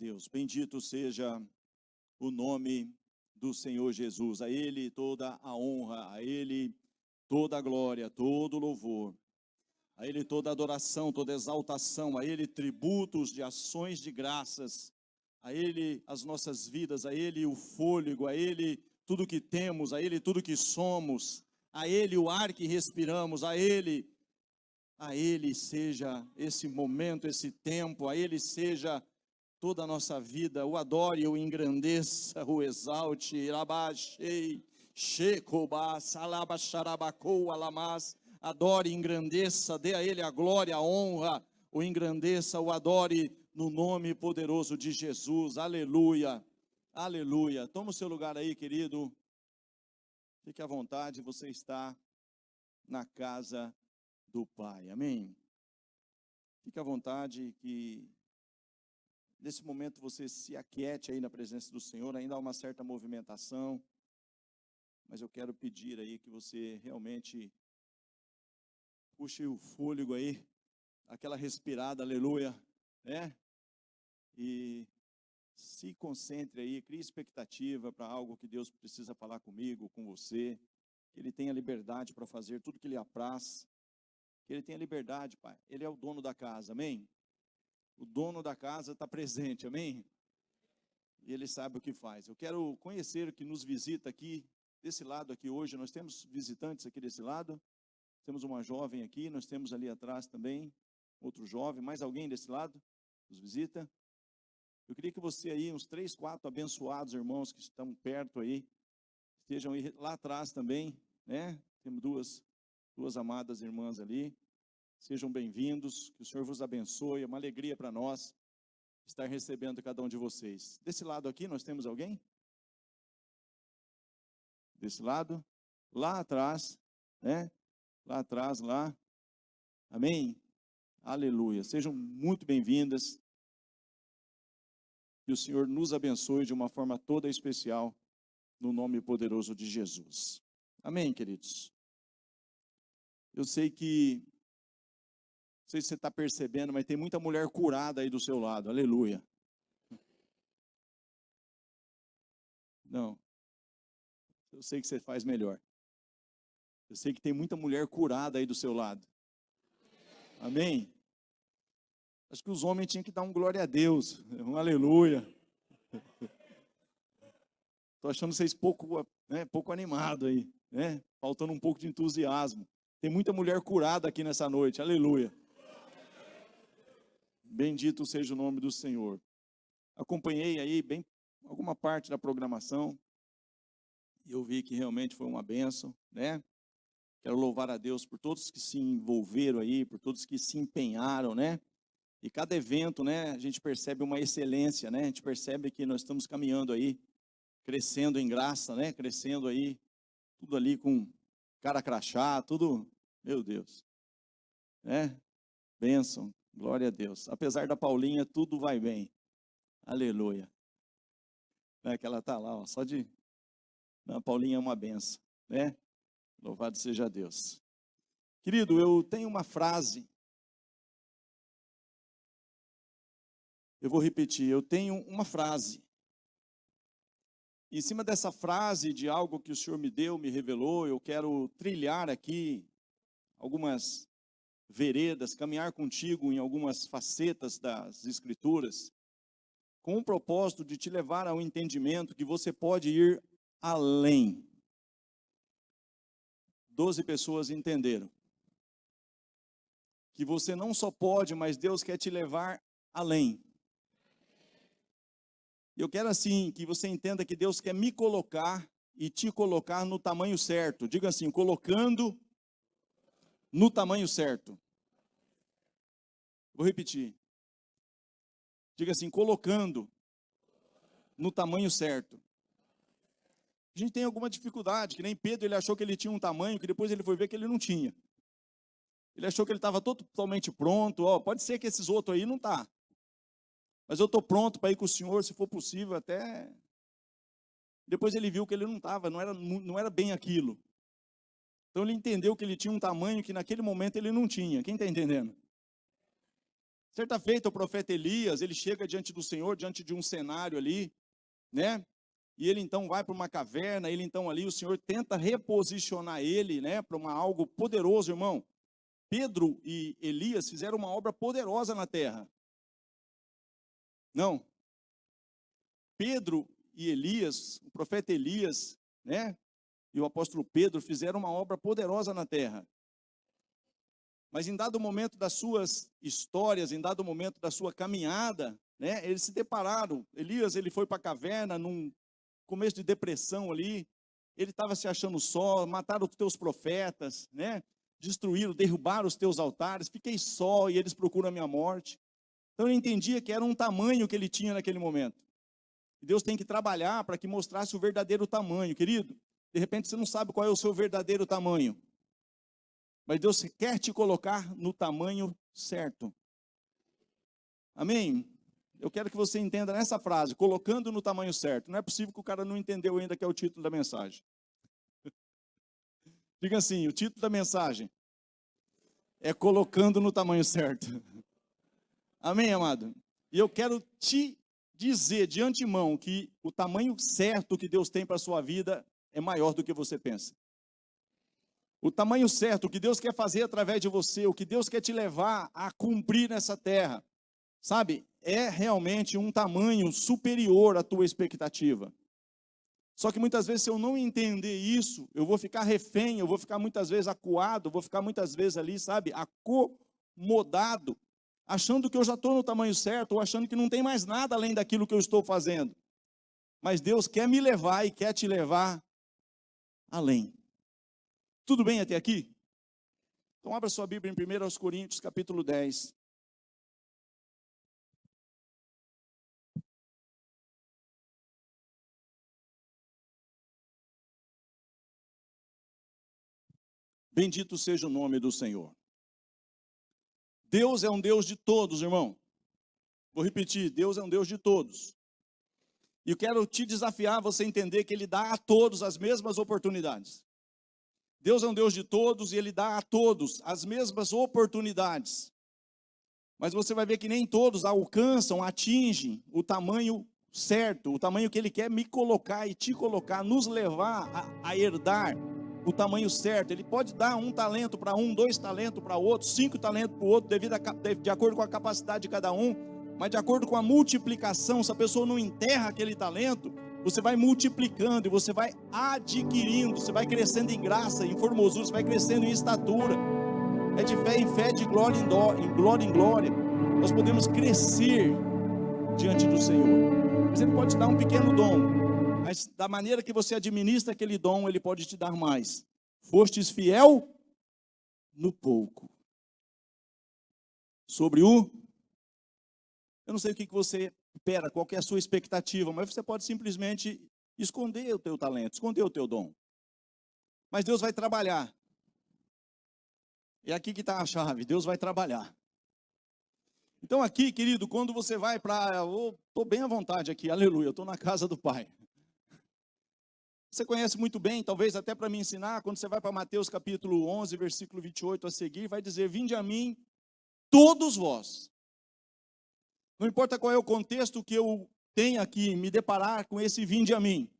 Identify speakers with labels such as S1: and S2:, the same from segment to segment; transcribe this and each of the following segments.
S1: Deus. Bendito seja o nome do Senhor Jesus. A Ele toda a honra, a Ele toda a glória, todo o louvor. A Ele toda a adoração, toda a exaltação, a Ele tributos de ações de graças, a Ele as nossas vidas, a Ele o fôlego, a Ele tudo que temos, a Ele tudo que somos, a Ele o ar que respiramos, a Ele seja esse momento, esse tempo, a Ele seja toda a nossa vida, o adore, o engrandeça, o exalte, irabashei, shekobá, salabacharabacou, alamás, adore, engrandeça, dê a Ele a glória, a honra, o engrandeça, o adore no nome poderoso de Jesus, aleluia, aleluia. Toma o seu lugar aí, querido, fique à vontade, você está na casa do Pai, amém? Fique à vontade, que nesse momento você se aquiete aí na presença do Senhor, ainda há uma certa movimentação, mas eu quero pedir aí que você realmente puxe o fôlego aí, aquela respirada, aleluia, né? E se concentre aí, crie expectativa para algo que Deus precisa falar comigo, com você, que Ele tenha liberdade para fazer tudo que lhe apraz, que Ele tenha liberdade, Pai. Ele é o dono da casa, amém? O dono da casa está presente, amém? E Ele sabe o que faz. Eu quero conhecer o que nos visita aqui, desse lado aqui hoje. Nós temos visitantes aqui desse lado. Temos uma jovem aqui, nós temos ali atrás também outro jovem. Mais alguém desse lado nos visita? Eu queria que você aí, uns 3, 4 abençoados irmãos que estão perto aí, estejam aí lá atrás também, né? Temos duas amadas irmãs ali. Sejam bem-vindos, que o Senhor vos abençoe, é uma alegria para nós estar recebendo cada um de vocês. Desse lado aqui nós temos alguém? Desse lado? Lá atrás, né? Lá atrás, lá. Amém? Aleluia. Sejam muito bem-vindas. Que o Senhor nos abençoe de uma forma toda especial, no nome poderoso de Jesus. Amém, queridos? Eu sei que não sei se você está percebendo, mas tem muita mulher curada aí do seu lado, aleluia. Não, eu sei que você faz melhor. Eu sei que tem muita mulher curada aí do seu lado. Amém? Acho que os homens tinham que dar um glória a Deus, um aleluia. Estou achando vocês pouco animados aí, né? Faltando um pouco de entusiasmo. Tem muita mulher curada aqui nessa noite, aleluia. Bendito seja o nome do Senhor. Acompanhei aí bem alguma parte da programação e eu vi que realmente foi uma bênção, né? Quero louvar a Deus por todos que se envolveram aí, por todos que se empenharam, né? E cada evento, né, a gente percebe uma excelência, né? A gente percebe que nós estamos caminhando aí, crescendo em graça, né? Crescendo aí, tudo ali com cara crachá, tudo, meu Deus, né? Bênção, glória a Deus. Apesar da Paulinha, tudo vai bem. Aleluia. Né, que ela está lá, ó, só de... A Paulinha é uma benção, né? Louvado seja Deus. Querido, eu tenho uma frase. Eu vou repetir, eu tenho uma frase. Em cima dessa frase, de algo que o Senhor me deu, me revelou, eu quero trilhar aqui algumas veredas, caminhar contigo em algumas facetas das Escrituras, com o propósito de te levar ao entendimento que você pode ir além. 12 pessoas entenderam. Que você não só pode, mas Deus quer te levar além. Eu quero assim, que você entenda que Deus quer me colocar e te colocar no tamanho certo. Diga assim, colocando no tamanho certo. Vou repetir. Diga assim, colocando no tamanho certo. A gente tem alguma dificuldade, que nem Pedro, ele achou que ele tinha um tamanho, que depois ele foi ver que ele não tinha. Ele achou que ele estava totalmente pronto. Ó, pode ser que esses outros aí não tá. Mas eu estou pronto para ir com o Senhor, se for possível, até... Depois ele viu que ele não estava, não era bem aquilo. Então ele entendeu que ele tinha um tamanho que naquele momento ele não tinha. Quem está entendendo? Certa feita, o profeta Elias, ele chega diante do Senhor, diante de um cenário ali, né? E ele então vai para uma caverna, ele então ali, o Senhor tenta reposicionar ele, né, para algo poderoso, irmão. Pedro e Elias fizeram uma obra poderosa na terra. Não. Pedro e Elias, o profeta Elias, né, e o apóstolo Pedro fizeram uma obra poderosa na terra. Mas em dado momento das suas histórias, em dado momento da sua caminhada, né, eles se depararam. Elias, ele foi para a caverna num começo de depressão ali, ele estava se achando só, mataram os teus profetas, né? Destruíram, derrubaram os teus altares, fiquei só e eles procuram a minha morte. Então eu entendia que era um tamanho que ele tinha naquele momento. E Deus tem que trabalhar para que mostrasse o verdadeiro tamanho, querido. De repente você não sabe qual é o seu verdadeiro tamanho, mas Deus quer te colocar no tamanho certo. Amém? Eu quero que você entenda nessa frase, colocando no tamanho certo. Não é possível que o cara não entendeu ainda que é o título da mensagem. Diga assim, o título da mensagem é colocando no tamanho certo. Amém, amado? E eu quero te dizer de antemão que o tamanho certo que Deus tem para a sua vida é maior do que você pensa. O tamanho certo, o que Deus quer fazer através de você, o que Deus quer te levar a cumprir nessa terra, sabe, é realmente um tamanho superior à tua expectativa. Só que muitas vezes, se eu não entender isso, eu vou ficar refém, eu vou ficar muitas vezes acuado, eu vou ficar muitas vezes ali, sabe, acomodado, achando que eu já estou no tamanho certo, ou achando que não tem mais nada além daquilo que eu estou fazendo. Mas Deus quer me levar e quer te levar além. Tudo bem até aqui? Então abra sua Bíblia em 1 Coríntios, capítulo 10. Bendito seja o nome do Senhor. Deus é um Deus de todos, irmão. Vou repetir, Deus é um Deus de todos. E eu quero te desafiar a você entender que Ele dá a todos as mesmas oportunidades. Deus é um Deus de todos e Ele dá a todos as mesmas oportunidades. Mas você vai ver que nem todos alcançam, atingem o tamanho certo, o tamanho que Ele quer me colocar e te colocar, nos levar a herdar o tamanho certo. Ele pode dar um talento para um, 2 talentos para outro, 5 talentos para o outro, de acordo com a capacidade de cada um, mas de acordo com a multiplicação. Se a pessoa não enterra aquele talento, você vai multiplicando e você vai adquirindo, você vai crescendo em graça, em formosura, você vai crescendo em estatura. É de fé em fé, de glória em glória. Nós podemos crescer diante do Senhor. Mas Ele pode te dar um pequeno dom, mas da maneira que você administra aquele dom, Ele pode te dar mais. Fostes fiel no pouco. Sobre o... Eu não sei o que você espera, qual que é a sua expectativa, mas você pode simplesmente esconder o teu talento, esconder o teu dom. Mas Deus vai trabalhar. É aqui que está a chave, Deus vai trabalhar. Então aqui, querido, quando você vai para... Eu estou bem à vontade aqui, aleluia, eu estou na casa do Pai. Você conhece muito bem, talvez até para me ensinar, quando você vai para Mateus capítulo 11, versículo 28 a seguir, vai dizer, vinde a mim, todos vós. Não importa qual é o contexto que eu tenha aqui, me deparar com esse vinde a mim.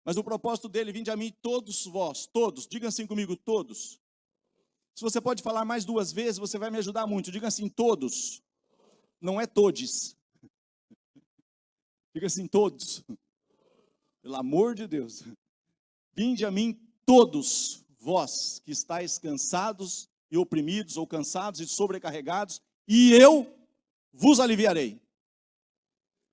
S1: Mas o propósito dele, vinde a mim, todos vós, todos, diga assim comigo, todos. Se você pode falar mais 2 vezes, você vai me ajudar muito. Diga assim, todos. Não é todes. Diga assim, todos. Pelo amor de Deus. Vinde a mim todos vós que estáis cansados e oprimidos, ou cansados e sobrecarregados, e eu vos aliviarei.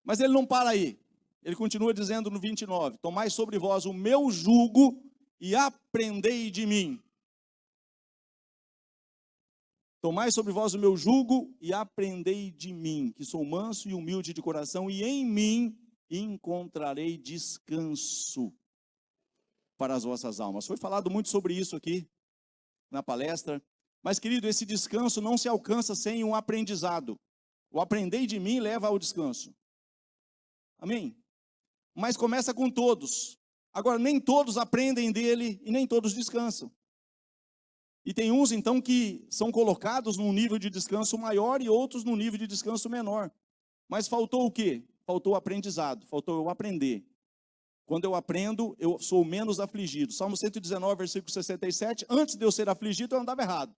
S1: Mas ele não para aí. Ele continua dizendo no 29, tomai sobre vós o meu jugo e aprendei de mim. Tomai sobre vós o meu jugo e aprendei de mim, que sou manso e humilde de coração, e em mim encontrarei descanso para as vossas almas. Foi falado muito sobre isso aqui na palestra. Mas, querido, esse descanso não se alcança sem um aprendizado. O aprendei de mim leva ao descanso. Amém? Mas começa com todos. Agora, nem todos aprendem dele e nem todos descansam. E tem uns, então, que são colocados num nível de descanso maior e outros num nível de descanso menor. Mas faltou o quê? Faltou o aprendizado, faltou eu aprender. Quando eu aprendo, eu sou menos afligido. Salmo 119, versículo 67, antes de eu ser afligido, eu andava errado.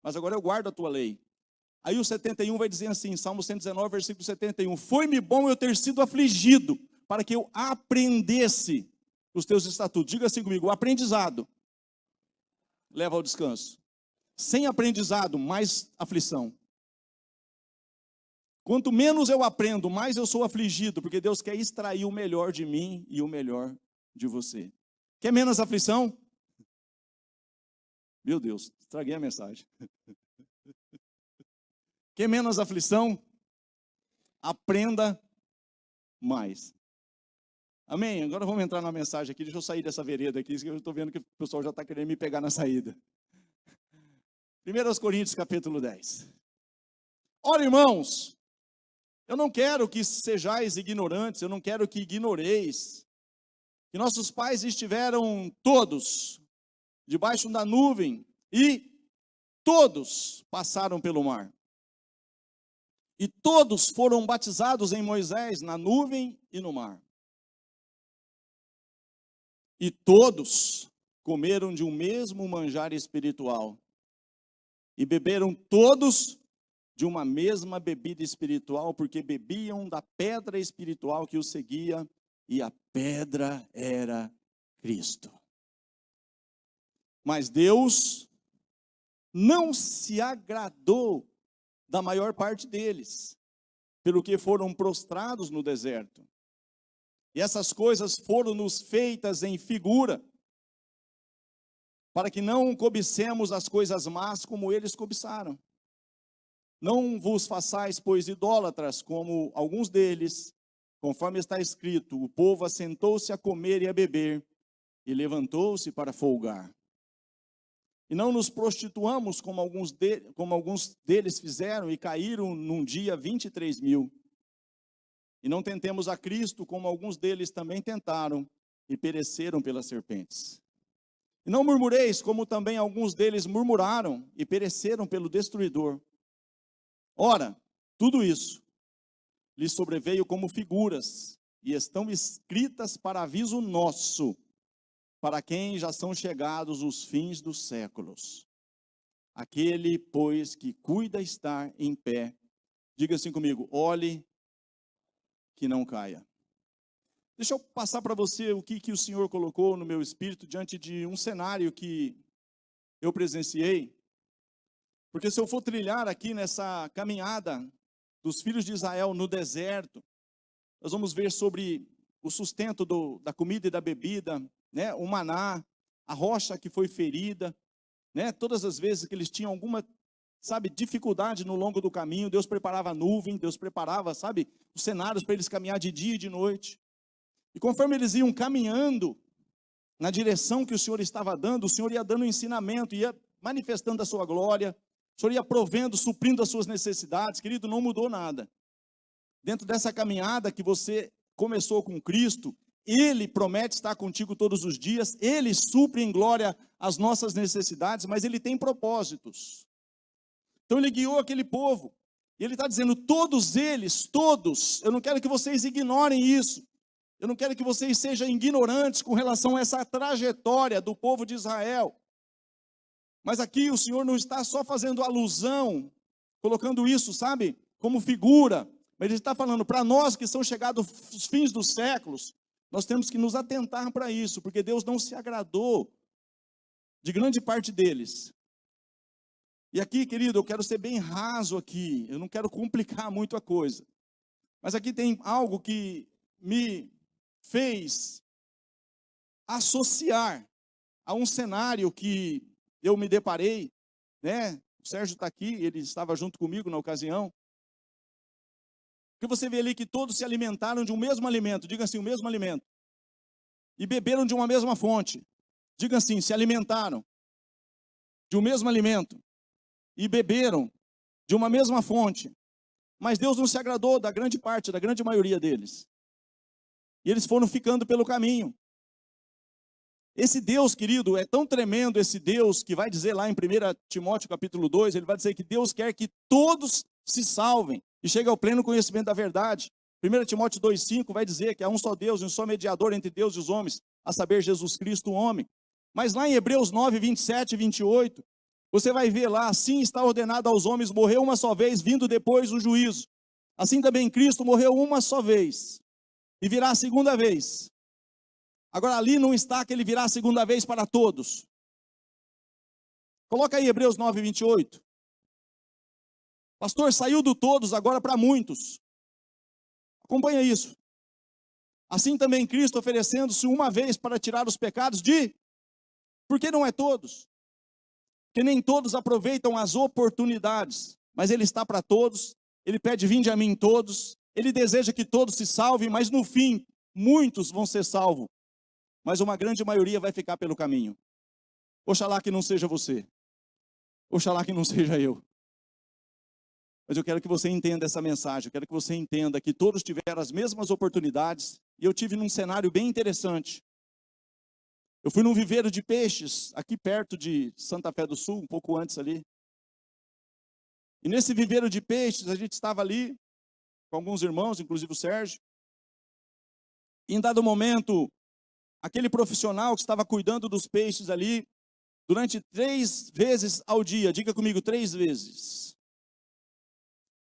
S1: Mas agora eu guardo a tua lei. Aí o 71 vai dizer assim, Salmo 119, versículo 71, foi-me bom eu ter sido afligido, para que eu aprendesse os teus estatutos. Diga assim comigo, o aprendizado leva ao descanso. Sem aprendizado, mais aflição. Quanto menos eu aprendo, mais eu sou afligido, porque Deus quer extrair o melhor de mim e o melhor de você. Quer menos aflição? Meu Deus, estraguei a mensagem. Quer menos aflição? Aprenda mais. Amém? Agora vamos entrar na mensagem aqui. Deixa eu sair dessa vereda aqui, que eu estou vendo que o pessoal já está querendo me pegar na saída. 1 Coríntios capítulo 10. Ora, irmãos, eu não quero que sejais ignorantes, eu não quero que ignoreis, que nossos pais estiveram todos debaixo da nuvem e todos passaram pelo mar. E todos foram batizados em Moisés na nuvem e no mar. E todos comeram de um mesmo manjar espiritual. E beberam todos de uma mesma bebida espiritual, porque bebiam da pedra espiritual que os seguia, e a pedra era Cristo. Mas Deus não se agradou da maior parte deles, pelo que foram prostrados no deserto. E essas coisas foram-nos feitas em figura, para que não cobicemos as coisas más como eles cobiçaram. Não vos façais, pois, idólatras, como alguns deles, conforme está escrito, o povo assentou-se a comer e a beber, e levantou-se para folgar. E não nos prostituamos, como alguns deles fizeram, e caíram num dia 23.000. E não tentemos a Cristo, como alguns deles também tentaram, e pereceram pelas serpentes. E não murmureis, como também alguns deles murmuraram, e pereceram pelo destruidor. Ora, tudo isso lhes sobreveio como figuras, e estão escritas para aviso nosso, para quem já são chegados os fins dos séculos. Aquele, pois, que cuida estar em pé, diga assim comigo, olhe que não caia. Deixa eu passar para você o que o Senhor colocou no meu espírito diante de um cenário que eu presenciei. Porque se eu for trilhar aqui nessa caminhada dos filhos de Israel no deserto, nós vamos ver sobre o sustento da comida e da bebida, né? O maná, a rocha que foi ferida, né? Todas as vezes que eles tinham alguma, dificuldade no longo do caminho, Deus preparava a nuvem, Deus preparava, os cenários para eles caminhar de dia e de noite. E conforme eles iam caminhando na direção que o Senhor estava dando, o Senhor ia dando ensinamento, ia manifestando a sua glória, o Senhor ia provendo, suprindo as suas necessidades. Querido, não mudou nada. Dentro dessa caminhada que você começou com Cristo, Ele promete estar contigo todos os dias, Ele supre em glória as nossas necessidades, mas Ele tem propósitos. Então Ele guiou aquele povo, e Ele está dizendo, todos eles, todos, eu não quero que vocês ignorem isso, eu não quero que vocês sejam ignorantes com relação a essa trajetória do povo de Israel. Mas aqui o Senhor não está só fazendo alusão, colocando isso, como figura, mas Ele está falando para nós que são chegados os fins dos séculos, nós temos que nos atentar para isso, porque Deus não se agradou de grande parte deles. E aqui, querido, eu quero ser bem raso aqui, eu não quero complicar muito a coisa. Mas aqui tem algo que me fez associar a um cenário que eu me deparei, né? O Sérgio está aqui, ele estava junto comigo na ocasião. Porque você vê ali que todos se alimentaram de um mesmo alimento, diga assim, o mesmo alimento. E beberam de uma mesma fonte, diga assim, se alimentaram de um mesmo alimento. E beberam de uma mesma fonte. Mas Deus não se agradou da grande parte, da grande maioria deles. E eles foram ficando pelo caminho. Esse Deus, querido, é tão tremendo esse Deus que vai dizer lá em 1 Timóteo capítulo 2, ele vai dizer que Deus quer que todos se salvem e cheguem ao pleno conhecimento da verdade. 1 Timóteo 2,5 vai dizer que há um só Deus e um só mediador entre Deus e os homens, a saber, Jesus Cristo, o homem. Mas lá em Hebreus 9, 27 e 28, você vai ver lá, assim está ordenado aos homens morrer uma só vez, vindo depois o juízo. Assim também Cristo morreu uma só vez e virá a segunda vez. Agora ali não está que ele virá a segunda vez para todos. Coloca aí Hebreus 9, 28. Pastor, saiu do todos agora para muitos. Acompanha isso. Assim também Cristo oferecendo-se uma vez para tirar os pecados de... Por que não é todos? Porque nem todos aproveitam as oportunidades. Mas ele está para todos. Ele pede, vinde a mim todos. Ele deseja que todos se salvem, mas no fim, muitos vão ser salvos. Mas uma grande maioria vai ficar pelo caminho. Oxalá que não seja você. Oxalá que não seja eu. Mas eu quero que você entenda essa mensagem. Eu quero que você entenda que todos tiveram as mesmas oportunidades. E eu tive num cenário bem interessante. Eu fui num viveiro de peixes, aqui perto de Santa Fé do Sul, um pouco antes ali. E nesse viveiro de peixes, a gente estava ali, com alguns irmãos, inclusive o Sérgio. E em dado momento, aquele profissional que estava cuidando dos peixes ali, durante 3 vezes ao dia, diga comigo, 3 vezes.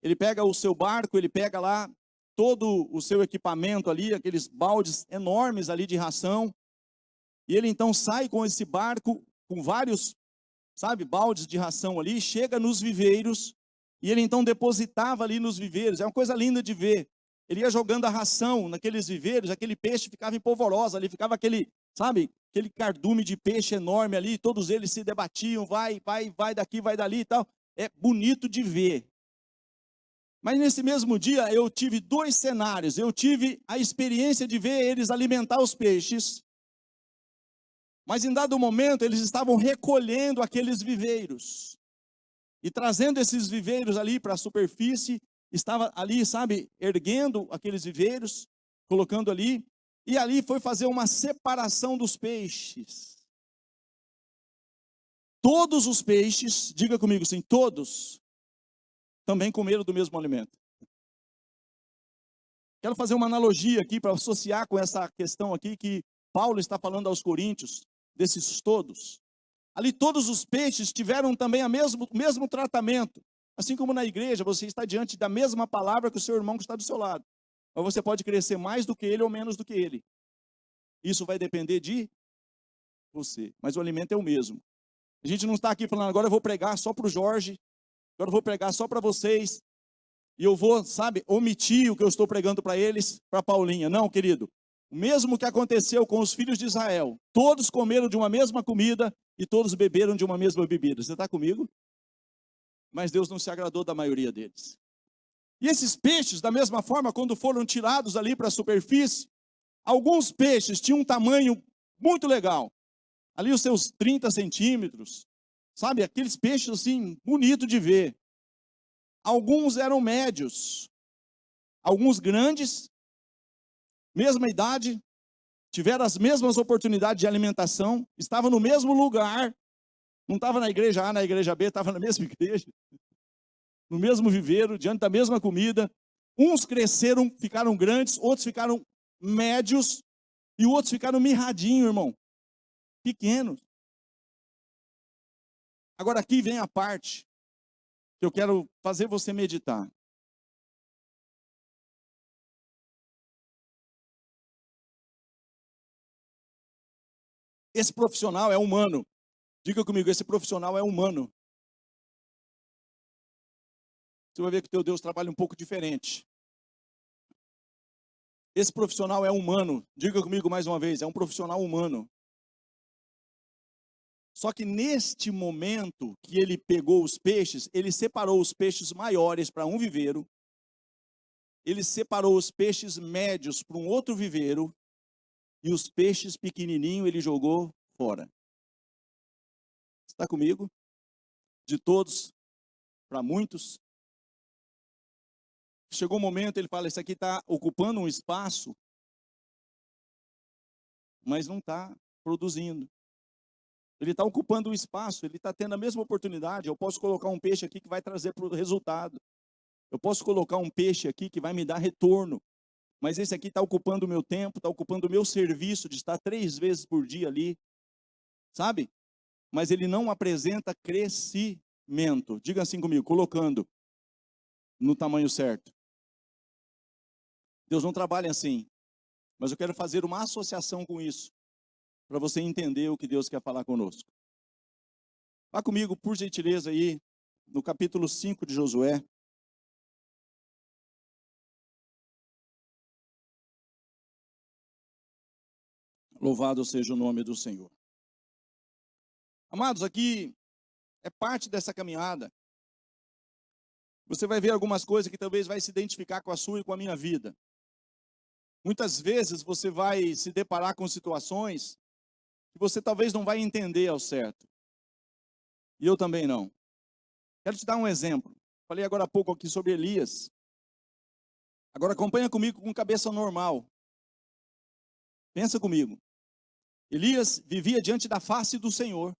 S1: Ele pega o seu barco, ele pega lá todo o seu equipamento ali, aqueles baldes enormes ali de ração. E ele então sai com esse barco, com vários, baldes de ração ali, chega nos viveiros, e ele então depositava ali nos viveiros. É uma coisa linda de ver. Ele ia jogando a ração naqueles viveiros, aquele peixe ficava em polvorosa ali, ficava aquele cardume de peixe enorme ali, todos eles se debatiam, vai daqui, vai dali e tal. É bonito de ver. Mas nesse mesmo dia eu tive 2 cenários. Eu tive a experiência de ver eles alimentar os peixes. Mas em dado momento eles estavam recolhendo aqueles viveiros. E trazendo esses viveiros ali para a superfície. Estava ali, erguendo aqueles viveiros. Colocando ali. E ali foi fazer uma separação dos peixes. Todos os peixes, diga comigo assim, todos, também comeram do mesmo alimento. Quero fazer uma analogia aqui para associar com essa questão aqui que Paulo está falando aos coríntios, desses todos. Ali todos os peixes tiveram também o mesmo tratamento. Assim como na igreja, você está diante da mesma palavra que o seu irmão que está do seu lado. Mas você pode crescer mais do que ele ou menos do que ele. Isso vai depender de você. Mas o alimento é o mesmo. A gente não está aqui falando, agora eu vou pregar só para o Jorge, agora eu vou pregar só para vocês, e eu vou, omitir o que eu estou pregando para eles, para Paulinha. Não, querido. O mesmo que aconteceu com os filhos de Israel. Todos comeram de uma mesma comida e todos beberam de uma mesma bebida. Você está comigo? Mas Deus não se agradou da maioria deles. E esses peixes, da mesma forma, quando foram tirados ali para a superfície, alguns peixes tinham um tamanho muito legal. Ali os seus 30 centímetros. Aqueles peixes assim, bonito de ver. Alguns eram médios. Alguns grandes. Mesma idade. Tiveram as mesmas oportunidades de alimentação. Estavam no mesmo lugar. Não estava na igreja A, na igreja B, estava na mesma igreja. No mesmo viveiro, diante da mesma comida. Uns cresceram, ficaram grandes, outros ficaram médios e outros ficaram mirradinhos, irmão. Pequenos. Agora aqui vem a parte que eu quero fazer você meditar. Esse profissional é humano. Diga comigo, esse profissional é humano. Você vai ver que o teu Deus trabalha um pouco diferente. Esse profissional é humano. Diga comigo mais uma vez, é um profissional humano. Só que neste momento que ele pegou os peixes, ele separou os peixes maiores para um viveiro. Ele separou os peixes médios para um outro viveiro. E os peixes pequenininhos ele jogou fora. Está comigo? De todos para muitos. Chegou um momento, ele fala, isso aqui está ocupando um espaço, mas não está produzindo. Ele está ocupando o espaço, ele está tendo a mesma oportunidade. Eu posso colocar um peixe aqui que vai trazer resultado. Eu posso colocar um peixe aqui que vai me dar retorno. Mas esse aqui está ocupando o meu tempo, está ocupando o meu serviço de estar 3 vezes por dia ali. Sabe? Mas ele não apresenta crescimento. Diga assim comigo, colocando no tamanho certo. Deus não trabalha assim. Mas eu quero fazer uma associação com isso, para você entender o que Deus quer falar conosco. Vá comigo, por gentileza, aí, no capítulo 5 de Josué. Louvado seja o nome do Senhor. Amados, aqui é parte dessa caminhada. Você vai ver algumas coisas que talvez vai se identificar com a sua e com a minha vida. Muitas vezes você vai se deparar com situações que você talvez não vai entender ao certo. E eu também não. Quero te dar um exemplo. Falei agora há pouco aqui sobre Elias. Agora acompanha comigo com cabeça normal. Pensa comigo. Elias vivia diante da face do Senhor.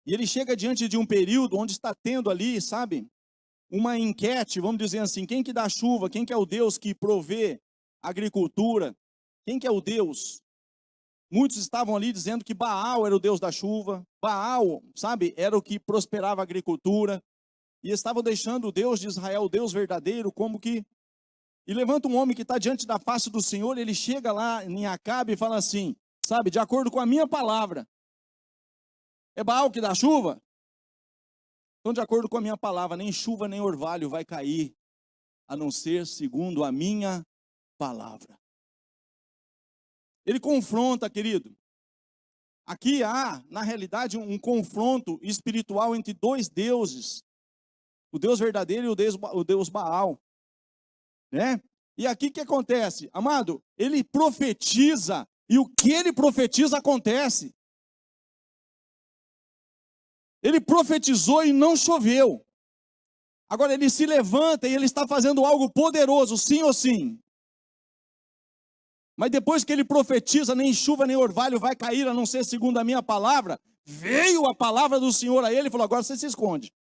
S1: E ele chega diante de um período onde está tendo ali, sabe, uma enquete, vamos dizer assim, quem que dá chuva, quem que é o Deus que provê agricultura, quem que é o Deus? Muitos estavam ali dizendo que Baal era o Deus da chuva, Baal, sabe, era o que prosperava a agricultura, e estavam deixando o Deus de Israel, o Deus verdadeiro, como que... E levanta um homem que está diante da face do Senhor, ele chega lá em Acabe e fala assim, sabe, de acordo com a minha palavra, é Baal que dá chuva? Então, de acordo com a minha palavra, nem chuva nem orvalho vai cair, a não ser segundo a minha palavra. Ele confronta, querido. Aqui há, na realidade, um confronto espiritual entre 2 deuses. O Deus verdadeiro e o Deus Baal. Né? E aqui o que acontece? Amado, ele profetiza, e o que ele profetiza acontece. Ele profetizou e não choveu. Agora ele se levanta e ele está fazendo algo poderoso, sim ou sim. Mas depois que ele profetiza, nem chuva nem orvalho vai cair, a não ser segundo a minha palavra, veio a palavra do Senhor a ele e falou, agora você se esconde.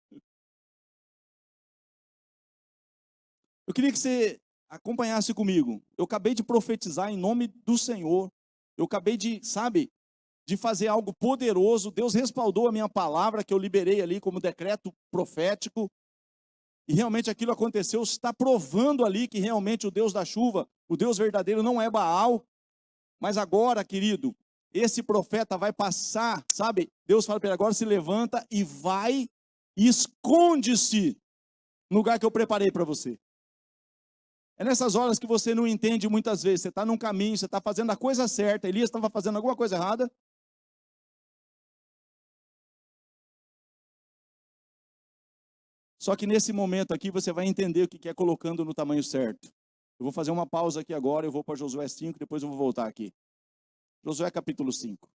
S1: Eu queria que você acompanhasse comigo. Eu acabei de profetizar em nome do Senhor. Eu acabei de, sabe, de fazer algo poderoso. Deus respaldou a minha palavra que eu liberei ali como decreto profético. E realmente aquilo aconteceu, está provando ali que realmente o Deus da chuva, o Deus verdadeiro não é Baal. Mas agora, querido, esse profeta vai passar, sabe? Deus fala para ele, agora se levanta e vai e esconde-se no lugar que eu preparei para você. É nessas horas que você não entende muitas vezes, você está num caminho, você está fazendo a coisa certa, Elias estava fazendo alguma coisa errada. Só que nesse momento aqui você vai entender o que é colocando no tamanho certo. Eu vou fazer uma pausa aqui agora, eu vou para Josué 5, depois eu vou voltar aqui. Josué capítulo 5.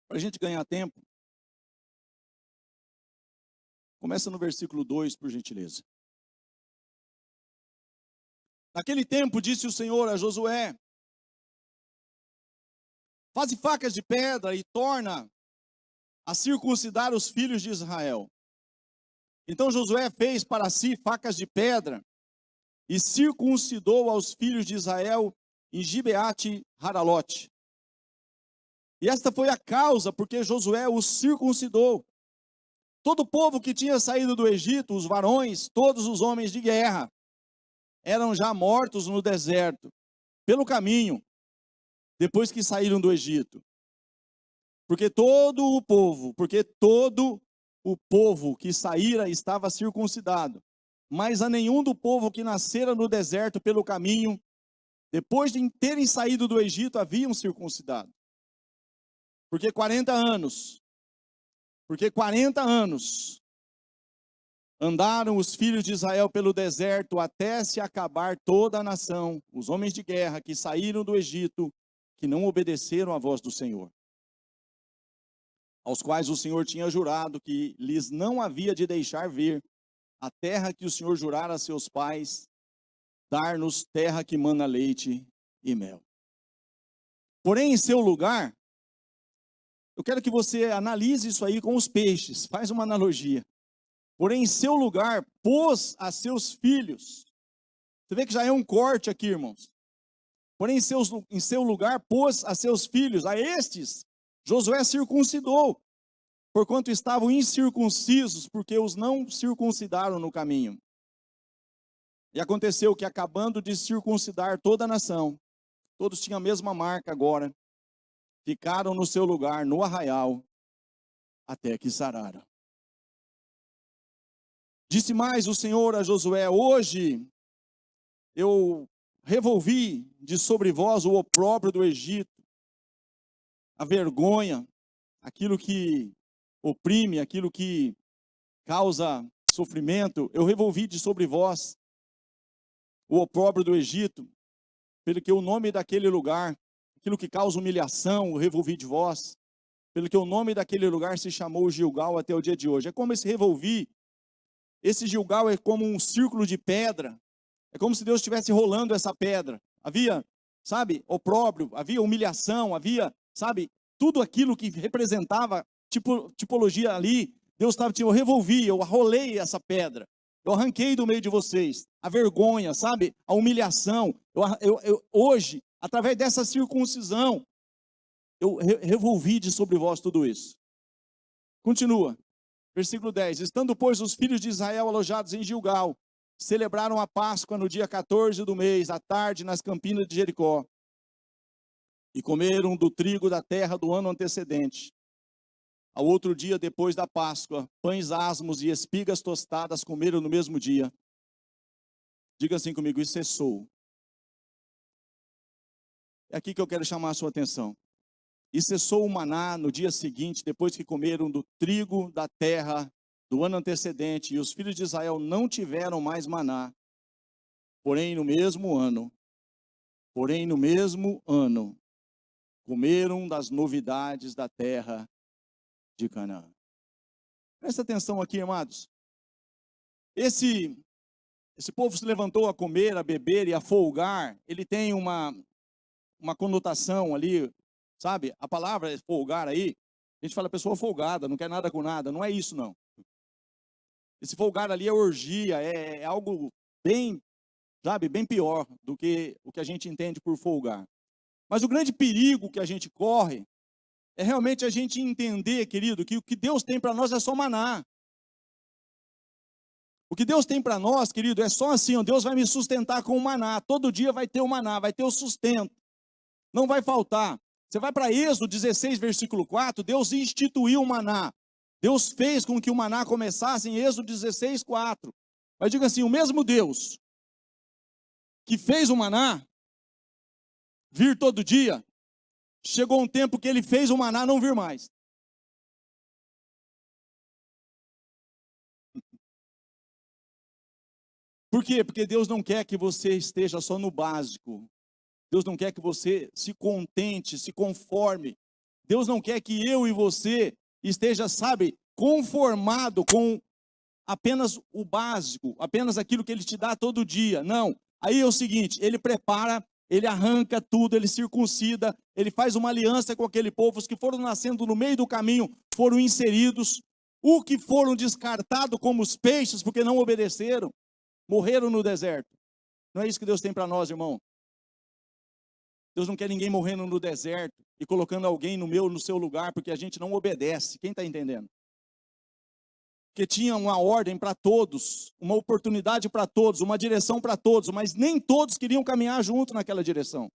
S1: Para a gente ganhar tempo, começa no versículo 2, por gentileza. Naquele tempo disse o Senhor a Josué, faze facas de pedra e torna a circuncidar os filhos de Israel. Então Josué fez para si facas de pedra e circuncidou aos filhos de Israel em Gibeate Haralote. E esta foi a causa porque Josué os circuncidou. Todo o povo que tinha saído do Egito, os varões, todos os homens de guerra, eram já mortos no deserto, pelo caminho, depois que saíram do Egito. Porque todo o povo que saíra estava circuncidado. Mas a nenhum do povo que nascera no deserto pelo caminho, depois de terem saído do Egito, haviam circuncidado. Porque 40 anos andaram os filhos de Israel pelo deserto até se acabar toda a nação, os homens de guerra que saíram do Egito, que não obedeceram à voz do Senhor, aos quais o Senhor tinha jurado que lhes não havia de deixar vir, a terra que o Senhor jurara a seus pais, dar-nos terra que mana leite e mel. Porém, em seu lugar, eu quero que você analise isso aí com os peixes, faz uma analogia. Porém, em seu lugar, pôs a seus filhos. Você vê que já é um corte aqui, irmãos. Porém, em seu lugar, pôs a seus filhos, a estes, Josué circuncidou, porquanto estavam incircuncisos, porque os não circuncidaram no caminho. E aconteceu que, acabando de circuncidar toda a nação, todos tinham a mesma marca agora, ficaram no seu lugar, no arraial, até que sararam. Disse mais o Senhor a Josué: hoje eu revolvi de sobre vós o opróbrio do Egito, a vergonha, aquilo que oprime, aquilo que causa sofrimento, eu revolvi de sobre vós o opróbrio do Egito, pelo que o nome daquele lugar, aquilo que causa humilhação, eu revolvi de vós, pelo que o nome daquele lugar se chamou Gilgal até o dia de hoje. É como esse revolvi, esse Gilgal é como um círculo de pedra, é como se Deus estivesse rolando essa pedra. Havia, sabe, opróbrio, havia humilhação, havia, sabe, tudo aquilo que representava tipologia ali. Deus estava dizendo: eu revolvi, eu rolei essa pedra, eu arranquei do meio de vocês a vergonha, sabe, a humilhação. Hoje, através dessa circuncisão, eu revolvi de sobre vós tudo isso. Continua, versículo 10: estando, pois, os filhos de Israel alojados em Gilgal, celebraram a Páscoa no dia 14 do mês, à tarde, nas campinas de Jericó, e comeram do trigo da terra do ano antecedente. Ao outro dia, depois da Páscoa, pães asmos e espigas tostadas comeram no mesmo dia. Diga assim comigo: e cessou. É aqui que eu quero chamar a sua atenção. E cessou o maná no dia seguinte, depois que comeram do trigo da terra do ano antecedente, e os filhos de Israel não tiveram mais maná. Porém, no mesmo ano, comeram das novidades da terra de Canaã. Presta atenção aqui, amados. Esse povo se levantou a comer, a beber e a folgar. Ele tem uma conotação ali, sabe? A palavra folgar aí, a gente fala pessoa folgada, não quer nada com nada. Não é isso, não. Esse folgar ali é orgia, é algo bem, sabe, bem pior do que o que a gente entende por folgar. Mas o grande perigo que a gente corre é realmente a gente entender, querido, que o que Deus tem para nós é só maná. O que Deus tem para nós, querido, é só assim: ó, Deus vai me sustentar com o maná. Todo dia vai ter o maná, vai ter o sustento. Não vai faltar. Você vai para Êxodo 16, versículo 4, Deus instituiu o maná. Deus fez com que o maná começasse em Êxodo 16, 4. Mas diga assim: o mesmo Deus que fez o maná vir todo dia, chegou um tempo que ele fez o maná não vir mais. Por quê? Porque Deus não quer que você esteja só no básico. Deus não quer que você se contente, se conforme. Deus não quer que eu e você esteja, sabe, conformado com apenas o básico, apenas aquilo que Ele te dá todo dia. Não. Aí é o seguinte: Ele prepara, Ele arranca tudo, Ele circuncida, Ele faz uma aliança com aquele povo. Os que foram nascendo no meio do caminho foram inseridos. O que foram descartados como os peixes, porque não obedeceram, morreram no deserto. Não é isso que Deus tem para nós, irmão. Deus não quer ninguém morrendo no deserto e colocando alguém no seu lugar, porque a gente não obedece. Quem está entendendo? Porque tinha uma ordem para todos, uma oportunidade para todos, uma direção para todos, mas nem todos queriam caminhar junto naquela direção.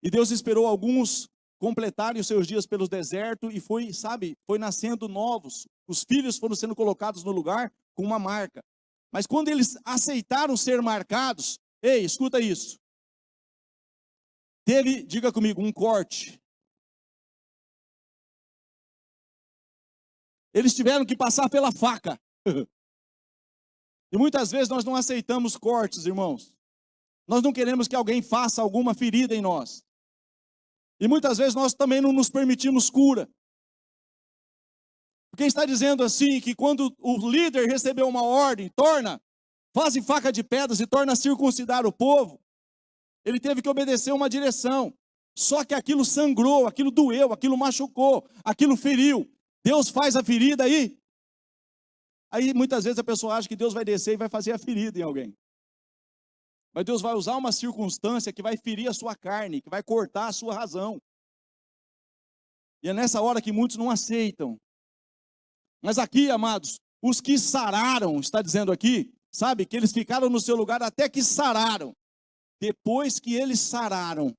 S1: E Deus esperou alguns completarem os seus dias pelos desertos e foi nascendo novos. Os filhos foram sendo colocados no lugar com uma marca. Mas quando eles aceitaram ser marcados, ei, escuta isso. Teve, diga comigo, um corte. Eles tiveram que passar pela faca. E muitas vezes nós não aceitamos cortes, irmãos. Nós não queremos que alguém faça alguma ferida em nós. E muitas vezes nós também não nos permitimos cura. Quem está dizendo assim, que quando o líder recebeu uma ordem, faze faca de pedras e torna a circuncidar o povo, ele teve que obedecer uma direção. Só que aquilo sangrou, aquilo doeu, aquilo machucou, aquilo feriu. Deus faz a ferida aí. Aí muitas vezes a pessoa acha que Deus vai descer e vai fazer a ferida em alguém. Mas Deus vai usar uma circunstância que vai ferir a sua carne, que vai cortar a sua razão. E é nessa hora que muitos não aceitam. Mas aqui, amados, os que sararam, está dizendo aqui, sabe, que eles ficaram no seu lugar até que sararam. Depois que eles sararam,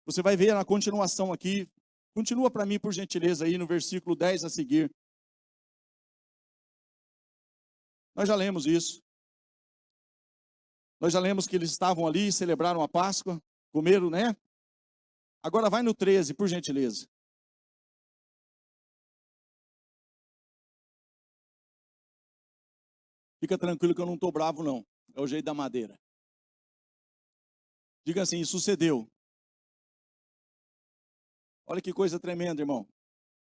S1: você vai ver na continuação aqui, continua para mim, por gentileza, aí no versículo 10 a seguir. Nós já lemos isso. Nós já lemos que eles estavam ali, celebraram a Páscoa, comeram, né? Agora vai no 13, por gentileza. Fica tranquilo que eu não estou bravo, não. É o jeito da madeira. Diga assim, sucedeu. Olha que coisa tremenda, irmão.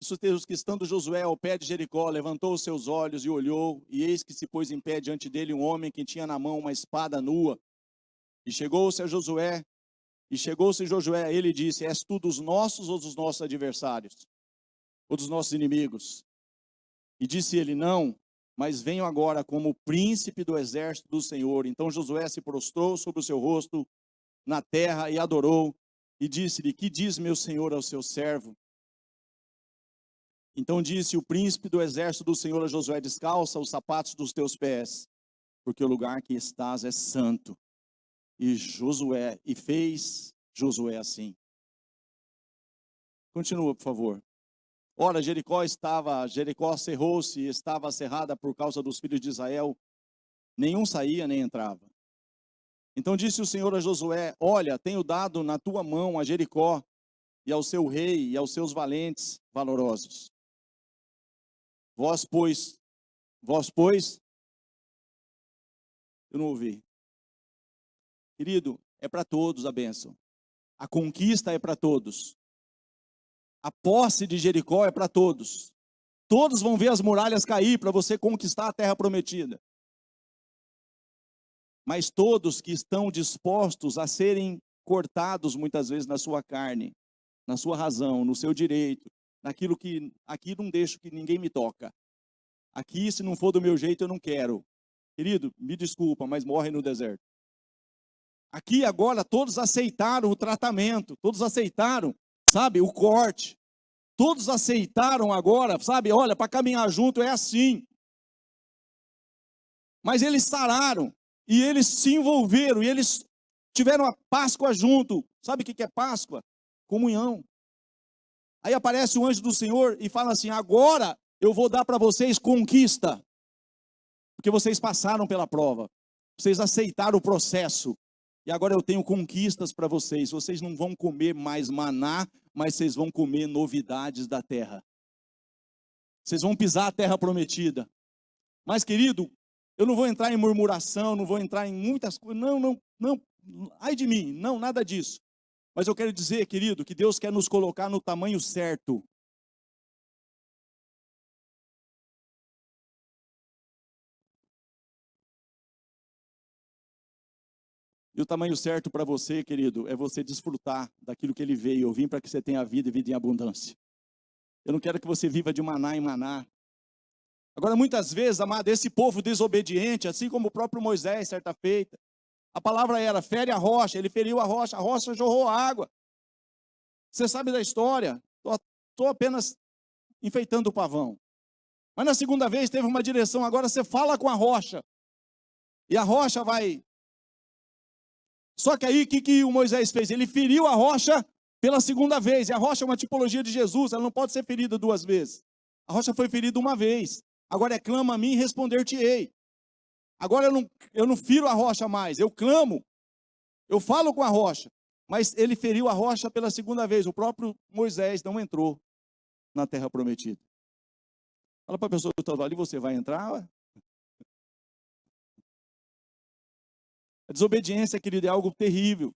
S1: Sucedeu que estando Josué ao pé de Jericó, levantou os seus olhos e olhou, e eis que se pôs em pé diante dele um homem que tinha na mão uma espada nua. E chegou-se Josué, a ele e disse, és tu dos nossos ou dos nossos adversários? Ou dos nossos inimigos? E disse ele, não, mas venho agora como príncipe do exército do Senhor. Então Josué se prostrou sobre o seu rosto na terra e adorou, e disse-lhe, que diz meu senhor ao seu servo? Então disse o príncipe do exército do Senhor a Josué, descalça os sapatos dos teus pés, porque o lugar que estás é santo. E fez Josué assim. Continua, por favor. Ora, Jericó cerrou-se, estava cerrada por causa dos filhos de Israel, nenhum saía nem entrava. Então disse o Senhor a Josué, olha, tenho dado na tua mão a Jericó, e ao seu rei, e aos seus valentes valorosos. Vós, pois, eu não ouvi. Querido, é para todos a bênção. A conquista é para todos. A posse de Jericó é para todos. Todos vão ver as muralhas cair para você conquistar a terra prometida. Mas todos que estão dispostos a serem cortados muitas vezes na sua carne, na sua razão, no seu direito, naquilo que aqui não deixo que ninguém me toca. Aqui, se não for do meu jeito, eu não quero. Querido, me desculpa, mas morre no deserto. Aqui agora todos aceitaram o tratamento, todos aceitaram, sabe, o corte. Todos aceitaram agora, sabe, olha, para caminhar junto é assim. Mas eles sararam, e eles se envolveram, e eles tiveram a Páscoa junto. Sabe o que é Páscoa? Comunhão. Aí aparece o anjo do Senhor e fala assim, agora eu vou dar para vocês conquista. Porque vocês passaram pela prova. Vocês aceitaram o processo. E agora eu tenho conquistas para vocês. Vocês não vão comer mais maná, mas vocês vão comer novidades da terra. Vocês vão pisar a terra prometida. Mas, querido, eu não vou entrar em murmuração, não vou entrar em muitas coisas. Não. Ai de mim, não, nada disso. Mas eu quero dizer, querido, que Deus quer nos colocar no tamanho certo. E o tamanho certo para você, querido, é você desfrutar daquilo que Ele veio. Eu vim para que você tenha vida e vida em abundância. Eu não quero que você viva de maná em maná. Agora, muitas vezes, amado, esse povo desobediente, assim como o próprio Moisés, certa feita, a palavra era, fere a rocha, ele feriu a rocha jorrou água. Você sabe da história, estou apenas enfeitando o pavão. Mas na segunda vez teve uma direção, agora você fala com a rocha. E a rocha vai... Só que aí, o que o Moisés fez? Ele feriu a rocha pela segunda vez. E a rocha é uma tipologia de Jesus, ela não pode ser ferida duas vezes. A rocha foi ferida uma vez. Agora é clama a mim e responder-te-ei. Agora eu não firo a rocha mais, eu clamo. Eu falo com a rocha. Mas ele feriu a rocha pela segunda vez. O próprio Moisés não entrou na terra prometida. Fala para a pessoa que está ali, você vai entrar? A desobediência, querido, é algo terrível.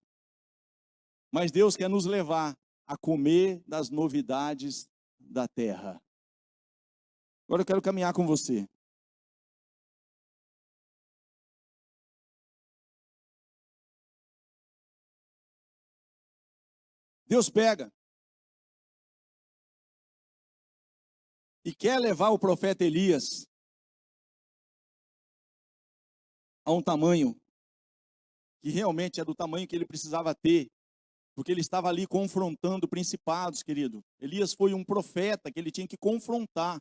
S1: Mas Deus quer nos levar a comer das novidades da terra. Agora eu quero caminhar com você. Deus pega e quer levar o profeta Elias a um tamanho que realmente é do tamanho que ele precisava ter, porque ele estava ali confrontando principados, querido. Elias foi um profeta que ele tinha que confrontar.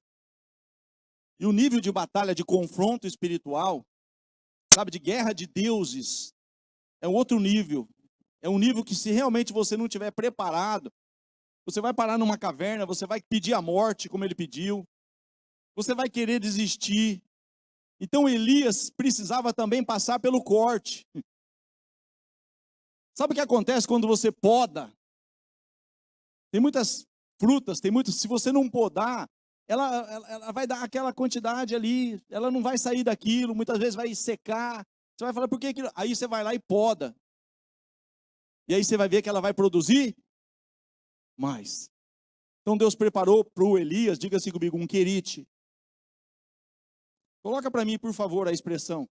S1: E o nível de batalha, de confronto espiritual, sabe, de guerra de deuses, é um outro nível. É um nível que, se realmente você não estiver preparado, você vai parar numa caverna, você vai pedir a morte, como ele pediu, você vai querer desistir. Então Elias precisava também passar pelo corte. Sabe o que acontece quando você poda? Tem muitas frutas, se você não podar, ela vai dar aquela quantidade ali, ela não vai sair daquilo, muitas vezes vai secar. Você vai falar, por que aquilo? Aí você vai lá e poda. E aí você vai ver que ela vai produzir mais. Então Deus preparou para o Elias, diga assim comigo, um querite. Coloca para mim, por favor, a expressão.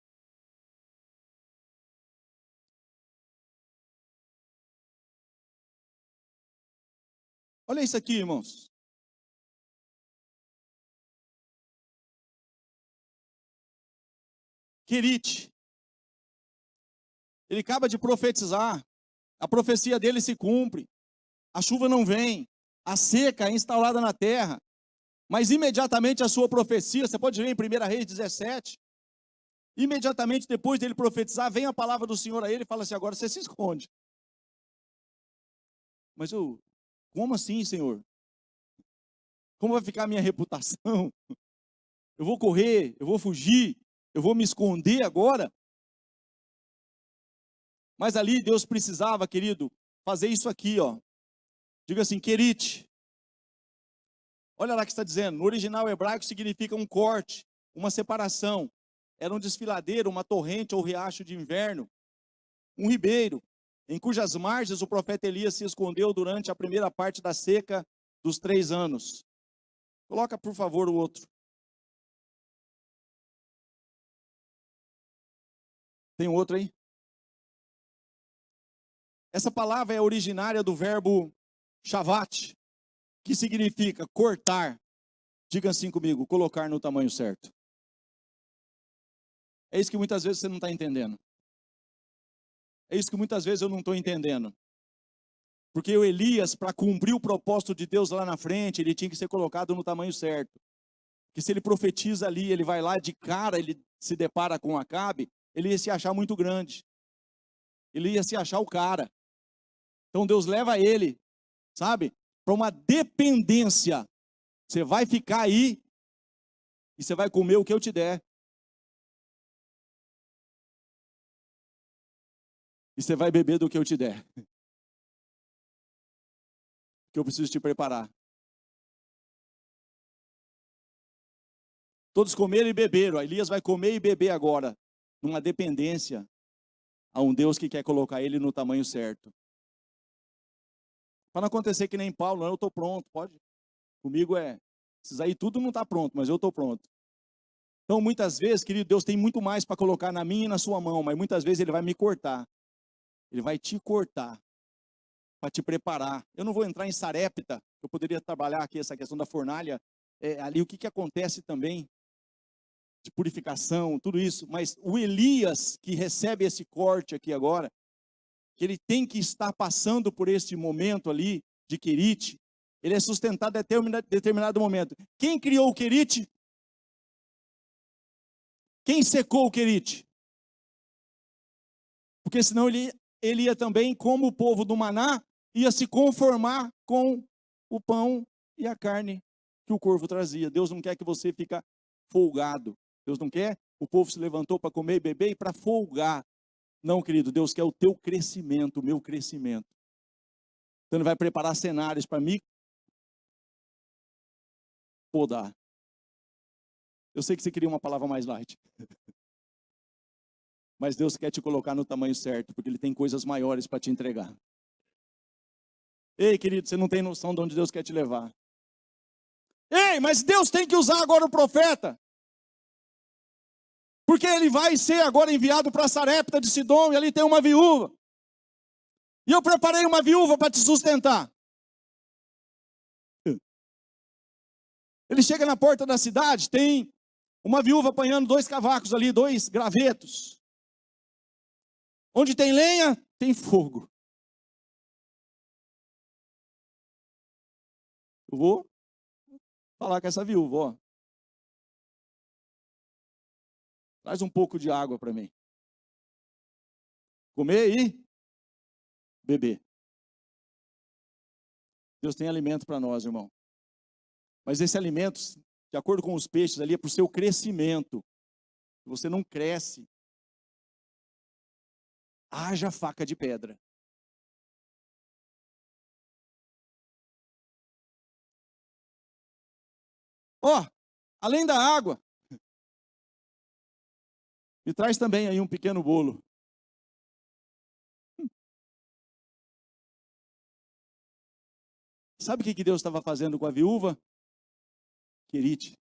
S1: Olha isso aqui, irmãos. Querite. Ele acaba de profetizar. A profecia dele se cumpre. A chuva não vem. A seca é instaurada na terra. Mas imediatamente a sua profecia, você pode ver em 1 Reis 17, imediatamente depois dele profetizar, vem a palavra do Senhor a ele e fala assim, agora você se esconde. Mas como assim, Senhor? Como vai ficar a minha reputação? Eu vou correr, eu vou fugir, eu vou me esconder agora? Mas ali Deus precisava, querido, fazer isso aqui, ó. Diga assim, querite. Olha lá o que está dizendo. No original hebraico significa um corte, uma separação. Era um desfiladeiro, uma torrente ou riacho de inverno. Um ribeiro, em cujas margens o profeta Elias se escondeu durante a primeira parte da seca dos 3 anos. Coloca, por favor, o outro. Tem outro aí? Essa palavra é originária do verbo shavat, que significa cortar. Diga assim comigo, colocar no tamanho certo. É isso que muitas vezes você não está entendendo. É isso que muitas vezes eu não estou entendendo. Porque o Elias, para cumprir o propósito de Deus lá na frente, ele tinha que ser colocado no tamanho certo. Que se ele profetiza ali, ele vai lá de cara, ele se depara com Acabe, ele ia se achar muito grande. Ele ia se achar o cara. Então Deus leva ele, sabe, para uma dependência. Você vai ficar aí e você vai comer o que eu te der. E você vai beber do que eu te der. Que eu preciso te preparar. Todos comeram e beberam. Elias vai comer e beber agora. Numa dependência a um Deus que quer colocar ele no tamanho certo. Para não acontecer que nem Paulo, não, eu estou pronto, pode? Comigo esses aí tudo não está pronto, mas eu estou pronto. Então muitas vezes, querido, Deus tem muito mais para colocar na minha e na sua mão, mas muitas vezes Ele vai me cortar. Ele vai te cortar para te preparar. Eu não vou entrar em Sarepta, eu poderia trabalhar aqui essa questão da fornalha, ali o que acontece também, de purificação, tudo isso, mas o Elias que recebe esse corte aqui agora, que ele tem que estar passando por esse momento ali de querite, ele é sustentado até determinado momento. Quem criou o querite? Quem secou o querite? Porque senão ele ia também, como o povo do Maná, ia se conformar com o pão e a carne que o corvo trazia. Deus não quer que você fique folgado. Deus não quer. O povo se levantou para comer e beber e para folgar. Não, querido, Deus quer o teu crescimento, o meu crescimento. Então Ele vai preparar cenários para mim podar. Eu sei que você queria uma palavra mais light. Mas Deus quer te colocar no tamanho certo, porque Ele tem coisas maiores para te entregar. Ei, querido, você não tem noção de onde Deus quer te levar. Ei, mas Deus tem que usar agora o profeta. Porque ele vai ser agora enviado para Sarepta de Sidom, e ali tem uma viúva. E eu preparei uma viúva para te sustentar. Ele chega na porta da cidade, tem uma viúva apanhando 2 cavacos ali, 2 gravetos. Onde tem lenha, tem fogo. Eu vou falar com essa viúva, ó. Traz um pouco de água para mim. Comer e beber. Deus tem alimento para nós, irmão. Mas esse alimento, de acordo com os peixes ali, é para o seu crescimento. Se você não cresce, haja faca de pedra. Ó, além da água, me traz também aí um pequeno bolo. Sabe o que Deus estava fazendo com a viúva? Querite.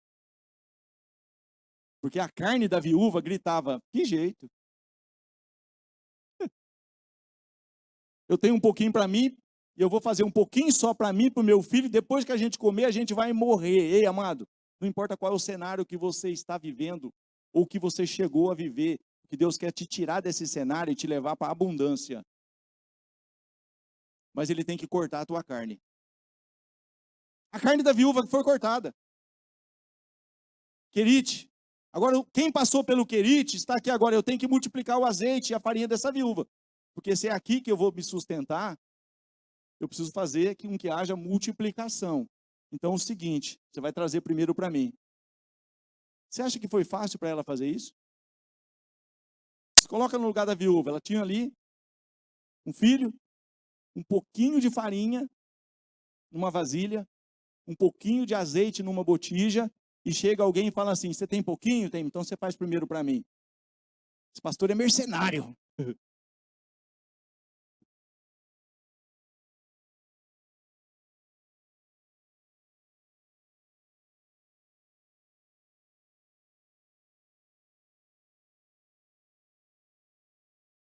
S1: Porque a carne da viúva gritava, que jeito. Eu tenho um pouquinho para mim, e eu vou fazer um pouquinho só para mim, para o meu filho, depois que a gente comer, a gente vai morrer. Ei, amado, não importa qual é o cenário que você está vivendo, ou que você chegou a viver, que Deus quer te tirar desse cenário e te levar para a abundância. Mas Ele tem que cortar a tua carne. A carne da viúva que foi cortada. Querite. Agora, quem passou pelo querite, está aqui agora. Eu tenho que multiplicar o azeite e a farinha dessa viúva. Porque se é aqui que eu vou me sustentar, eu preciso fazer com que haja multiplicação. Então, é o seguinte, você vai trazer primeiro para mim. Você acha que foi fácil para ela fazer isso? Se coloca no lugar da viúva. Ela tinha ali um filho, um pouquinho de farinha numa vasilha, um pouquinho de azeite numa botija, e chega alguém e fala assim, você tem pouquinho? Tem, então você faz primeiro para mim. Esse pastor é mercenário.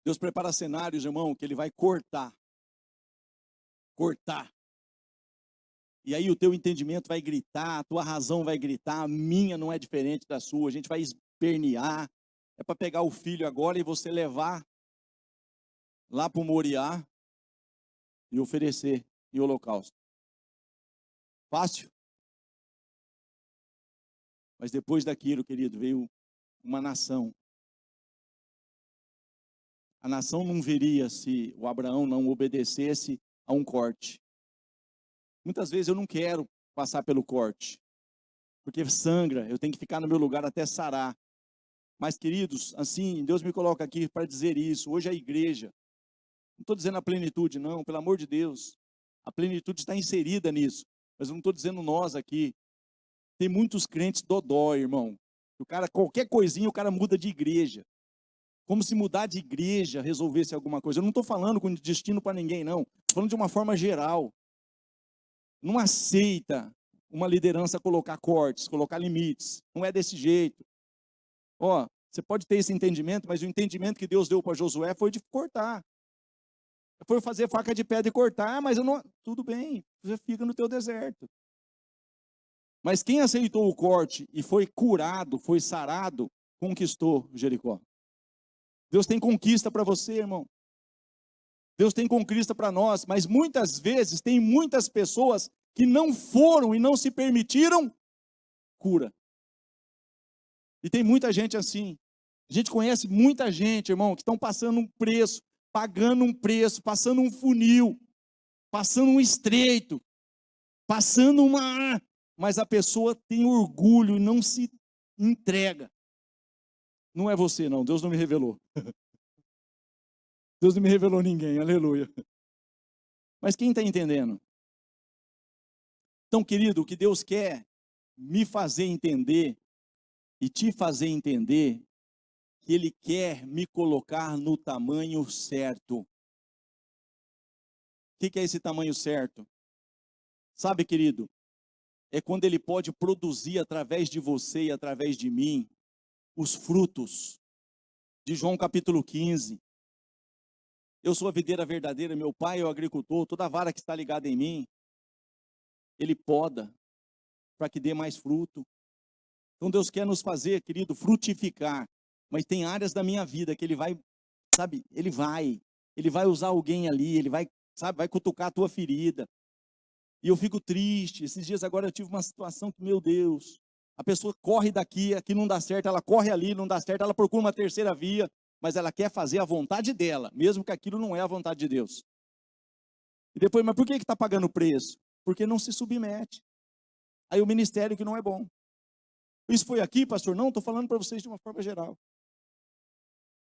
S1: Deus prepara cenários, irmão, que Ele vai cortar. Cortar. E aí o teu entendimento vai gritar, a tua razão vai gritar, a minha não é diferente da sua, a gente vai espernear. É para pegar o filho agora e você levar lá para o Moriá e oferecer em holocausto. Fácil? Mas depois daquilo, querido, veio uma nação. A nação não veria se o Abraão não obedecesse a um corte. Muitas vezes eu não quero passar pelo corte, porque sangra, eu tenho que ficar no meu lugar até sarar. Mas, queridos, assim, Deus me coloca aqui para dizer isso. Hoje a igreja, não estou dizendo a plenitude, não, pelo amor de Deus. A plenitude está inserida nisso, mas eu não estou dizendo nós aqui. Tem muitos crentes dodói, irmão. O cara, qualquer coisinha, o cara muda de igreja. Como se mudar de igreja resolvesse alguma coisa. Eu não estou falando com destino para ninguém, não. Estou falando de uma forma geral. Não aceita uma liderança colocar cortes, colocar limites. Não é desse jeito. Ó, você pode ter esse entendimento, mas o entendimento que Deus deu para Josué foi de cortar. Foi fazer faca de pedra e cortar, mas eu não... Tudo bem, você fica no teu deserto. Mas quem aceitou o corte e foi curado, foi sarado, conquistou Jericó. Deus tem conquista para você, irmão. Deus tem conquista para nós, mas muitas vezes tem muitas pessoas que não foram e não se permitiram cura. E tem muita gente assim. A gente conhece muita gente, irmão, que estão passando um preço, pagando um preço, passando um funil, passando um estreito, passando uma... Mas a pessoa tem orgulho e não se entrega. Não é você, não. Deus não me revelou. Deus não me revelou ninguém, aleluia. Mas quem está entendendo? Então, querido, o que Deus quer me fazer entender e te fazer entender, que Ele quer me colocar no tamanho certo. O que é esse tamanho certo? Sabe, querido, é quando Ele pode produzir através de você e através de mim os frutos de João capítulo 15. Eu sou a videira verdadeira, meu pai é o agricultor, toda vara que está ligada em mim, Ele poda para que dê mais fruto. Então Deus quer nos fazer, querido, frutificar, mas tem áreas da minha vida que Ele vai, sabe, Ele vai usar alguém ali, Ele vai, sabe, vai cutucar a tua ferida. E eu fico triste. Esses dias agora eu tive uma situação que, meu Deus, a pessoa corre daqui, aqui não dá certo, ela corre ali, não dá certo, ela procura uma terceira via, mas ela quer fazer a vontade dela, mesmo que aquilo não é a vontade de Deus. E depois, mas por que está pagando preço? Porque não se submete. Aí o ministério que não é bom. Isso foi aqui, pastor? Não, estou falando para vocês de uma forma geral.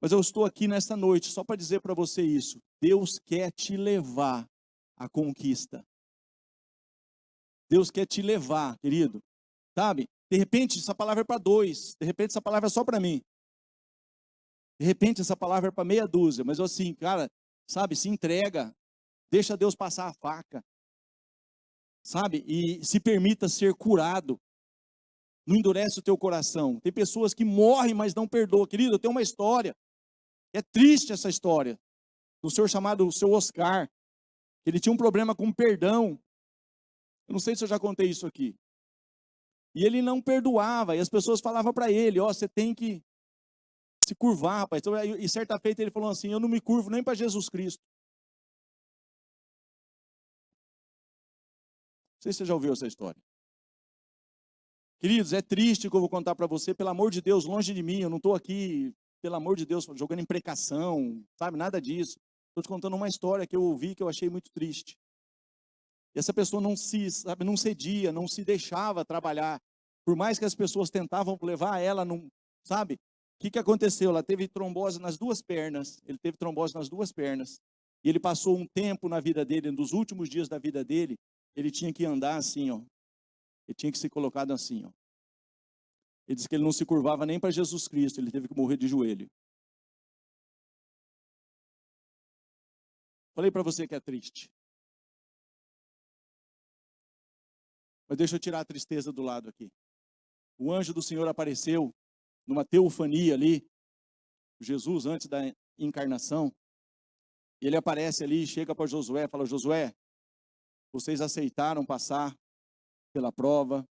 S1: Mas eu estou aqui nesta noite só para dizer para você isso. Deus quer te levar à conquista. Deus quer te levar, querido. Sabe? De repente essa palavra é para 2. De repente essa palavra é só para mim. De repente essa palavra é para meia dúzia. Mas assim, cara, sabe? Se entrega. Deixa Deus passar a faca. Sabe? E se permita ser curado. Não endurece o teu coração. Tem pessoas que morrem, mas não perdoam. Querido, eu tenho uma história. É triste essa história. Do senhor chamado, o seu Oscar. Ele tinha um problema com perdão. Eu não sei se eu já contei isso aqui. E ele não perdoava. E as pessoas falavam para ele, ó, você tem que se curvar, rapaz. Então, e certa feita ele falou assim, eu não me curvo nem para Jesus Cristo. Não sei se você já ouviu essa história. Queridos, é triste que eu vou contar para você, pelo amor de Deus, longe de mim, eu não estou aqui, pelo amor de Deus, jogando imprecação, sabe, nada disso. Estou te contando uma história que eu ouvi, que eu achei muito triste. E essa pessoa não cedia, não se deixava trabalhar. Por mais que as pessoas tentavam levar ela, não, sabe? O que aconteceu? Ela teve trombose nas duas pernas. Ele teve trombose nas duas pernas. E ele passou um tempo na vida dele, nos últimos dias da vida dele, ele tinha que andar assim, ó. Ele tinha que ser colocado assim, ó. Ele disse que ele não se curvava nem para Jesus Cristo, ele teve que morrer de joelho. Falei para você que é triste. Mas deixa eu tirar a tristeza do lado aqui. O anjo do Senhor apareceu numa teofania ali, Jesus antes da encarnação. Ele aparece ali, chega para Josué, fala, Josué, vocês aceitaram passar pela prova,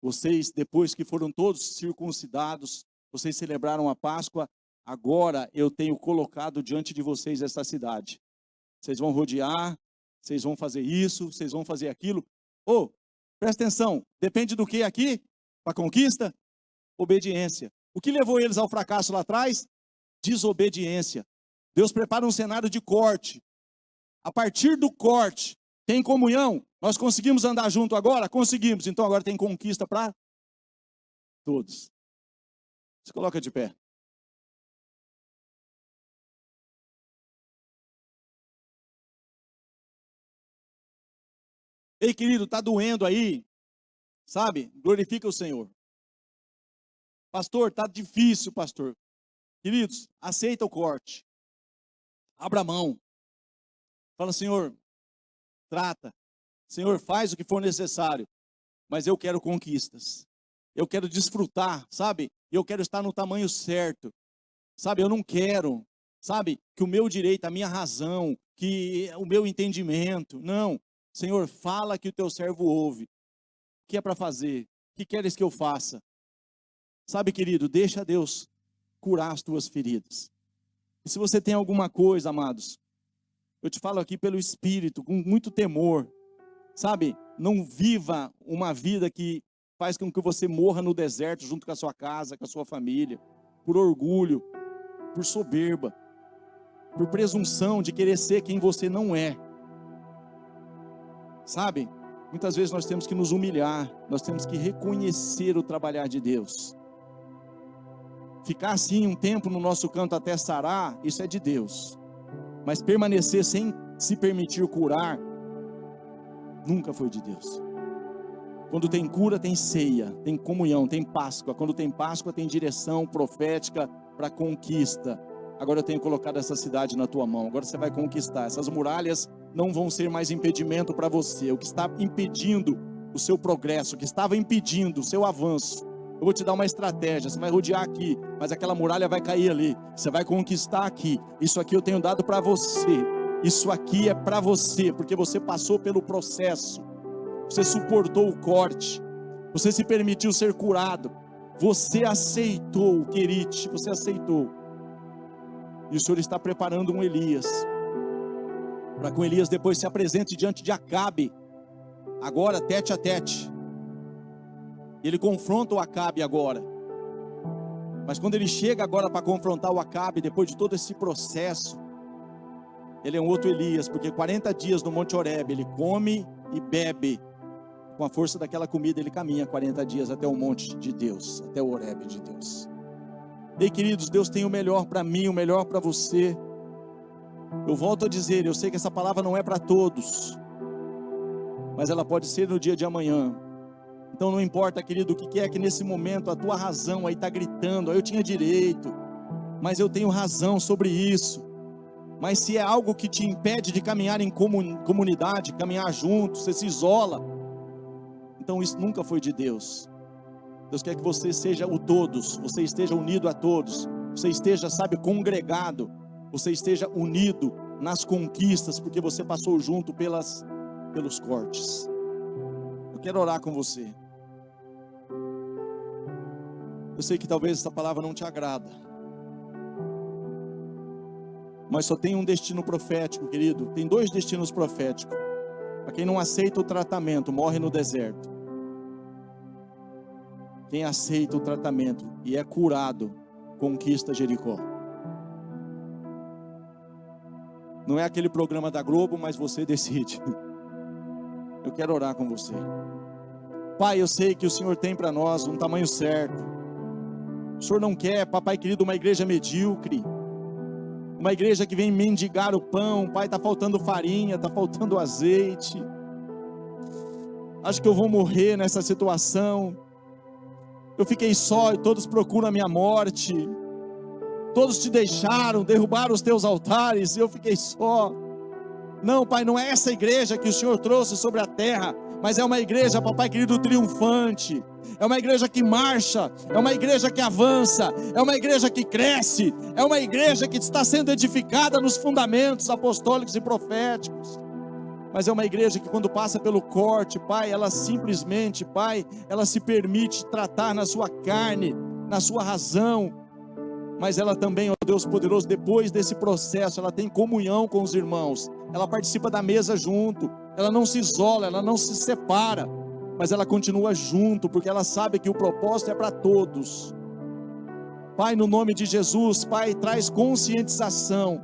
S1: vocês, depois que foram todos circuncidados, vocês celebraram a Páscoa, agora eu tenho colocado diante de vocês essa cidade. Vocês vão rodear, vocês vão fazer isso, vocês vão fazer aquilo. Presta atenção, depende do que aqui? Para conquista? Obediência. O que levou eles ao fracasso lá atrás? Desobediência. Deus prepara um cenário de corte. A partir do corte, tem comunhão? Nós conseguimos andar junto agora? Conseguimos. Então agora tem conquista para todos. Se coloca de pé. Ei, querido, está doendo aí? Sabe? Glorifica o Senhor. Pastor, está difícil, pastor. Queridos, aceita o corte. Abra a mão. Fala, Senhor, trata. Senhor, faz o que for necessário. Mas eu quero conquistas. Eu quero desfrutar, sabe? Eu quero estar no tamanho certo. Sabe, eu não quero, sabe, que o meu direito, a minha razão, que o meu entendimento. Não. Senhor, fala que o teu servo ouve. O que é para fazer? O que queres que eu faça? Sabe, querido, deixa Deus curar as tuas feridas. E se você tem alguma coisa, amados, eu te falo aqui pelo Espírito, com muito temor. Sabe, não viva uma vida que faz com que você morra no deserto junto com a sua casa, com a sua família, por orgulho, por soberba, por presunção de querer ser quem você não é. Sabe, muitas vezes nós temos que nos humilhar, nós temos que reconhecer o trabalhar de Deus. Ficar assim um tempo no nosso canto até sarar, isso é de Deus. Mas permanecer sem se permitir curar, nunca foi de Deus. Quando tem cura, tem ceia, tem comunhão, tem Páscoa. Quando tem Páscoa, tem direção profética para conquista. Agora eu tenho colocado essa cidade na tua mão. Agora você vai conquistar. Essas muralhas não vão ser mais impedimento para você. O que está impedindo o seu progresso, que estava impedindo o seu avanço. Eu vou te dar uma estratégia, você vai rodear aqui, mas aquela muralha vai cair ali, você vai conquistar aqui. Isso aqui eu tenho dado para você, isso aqui é para você, porque você passou pelo processo, você suportou o corte, você se permitiu ser curado, você aceitou, querite, você aceitou. E o Senhor está preparando um Elias, para que o Elias depois se apresente diante de Acabe, agora tete a tete. Ele confronta o Acabe agora, mas quando ele chega agora para confrontar o Acabe, depois de todo esse processo, ele é um outro Elias, porque 40 dias no Monte Horebe, ele come e bebe, com a força daquela comida ele caminha 40 dias até o monte de Deus, até o Horebe de Deus. Ei, queridos, Deus tem o melhor para mim, o melhor para você. Eu volto a dizer, eu sei que essa palavra não é para todos, mas ela pode ser no dia de amanhã. Então não importa, querido, o que é que nesse momento a tua razão aí está gritando, eu tinha direito, mas eu tenho razão sobre isso. Mas se é algo que te impede de caminhar em comunidade, caminhar junto, você se isola, então isso nunca foi de Deus. Deus quer que você seja o todos, você esteja unido a todos, você esteja, sabe, congregado, você esteja unido nas conquistas, porque você passou junto pelos cortes. Eu quero orar com você. Eu sei que talvez essa palavra não te agrada, mas só tem um destino profético, querido. Tem 2 destinos proféticos. Para quem não aceita o tratamento, morre no deserto. Quem aceita o tratamento e é curado, conquista Jericó. Não é aquele programa da Globo, mas você decide. Eu quero orar com você. Pai, eu sei que o Senhor tem para nós um tamanho certo. O Senhor não quer, papai querido, uma igreja medíocre, uma igreja que vem mendigar o pão. Pai, está faltando farinha, está faltando azeite. Acho que eu vou morrer nessa situação. Eu fiquei só e todos procuram a minha morte. Todos te deixaram, derrubaram os teus altares e eu fiquei só. Não, Pai, não é essa igreja que o Senhor trouxe sobre a terra, mas é uma igreja, papai querido, triunfante. É uma igreja que marcha, é uma igreja que avança, é uma igreja que cresce, é uma igreja que está sendo edificada nos fundamentos apostólicos e proféticos. Mas é uma igreja que quando passa pelo corte, Pai, ela simplesmente, Pai, ela se permite tratar na sua carne, na sua razão, mas ela também, ó Deus poderoso, depois desse processo, ela tem comunhão com os irmãos, ela participa da mesa junto, ela não se isola, ela não se separa, mas ela continua junto, porque ela sabe que o propósito é para todos. Pai, no nome de Jesus, Pai, traz conscientização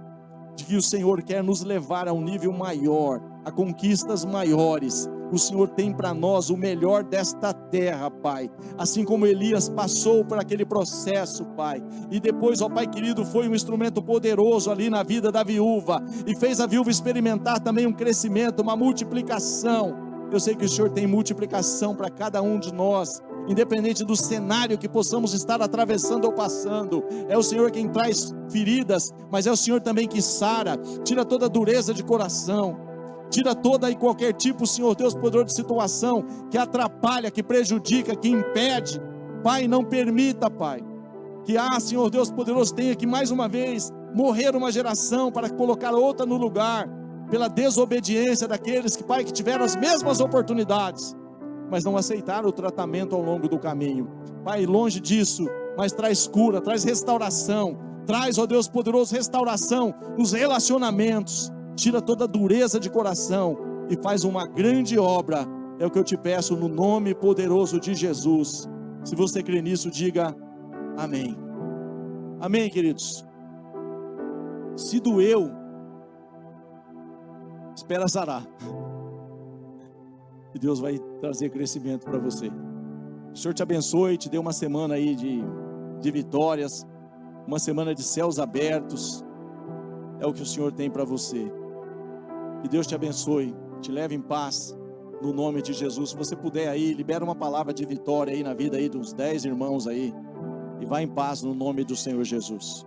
S1: de que o Senhor quer nos levar a um nível maior, a conquistas maiores. O Senhor tem para nós o melhor desta terra, Pai. Assim como Elias passou por aquele processo, Pai, e depois, ó Pai querido, foi um instrumento poderoso ali na vida da viúva, e fez a viúva experimentar também um crescimento, uma multiplicação. Eu sei que o Senhor tem multiplicação para cada um de nós, independente do cenário que possamos estar atravessando ou passando. É o Senhor quem traz feridas, mas é o Senhor também que sara, tira toda a dureza de coração, tira toda e qualquer tipo, Senhor Deus poderoso, de situação que atrapalha, que prejudica, que impede. Pai, não permita, Pai, que Senhor Deus poderoso, tenha que mais uma vez morrer uma geração para colocar outra no lugar, pela desobediência daqueles que, Pai, que tiveram as mesmas oportunidades, mas não aceitaram o tratamento ao longo do caminho. Pai, longe disso, mas traz cura, traz restauração, traz, ó Deus poderoso, restauração nos relacionamentos, tira toda a dureza de coração e faz uma grande obra. É o que eu te peço no nome poderoso de Jesus. Se você crê nisso, diga amém. Amém, queridos. Se doeu, espera sarar, e Deus vai trazer crescimento para você. O Senhor te abençoe, te dê uma semana aí de vitórias, uma semana de céus abertos. É o que o Senhor tem para você. Que Deus te abençoe, te leve em paz, no nome de Jesus. Se você puder aí, libera uma palavra de vitória aí na vida aí dos 10 irmãos aí, e vá em paz no nome do Senhor Jesus.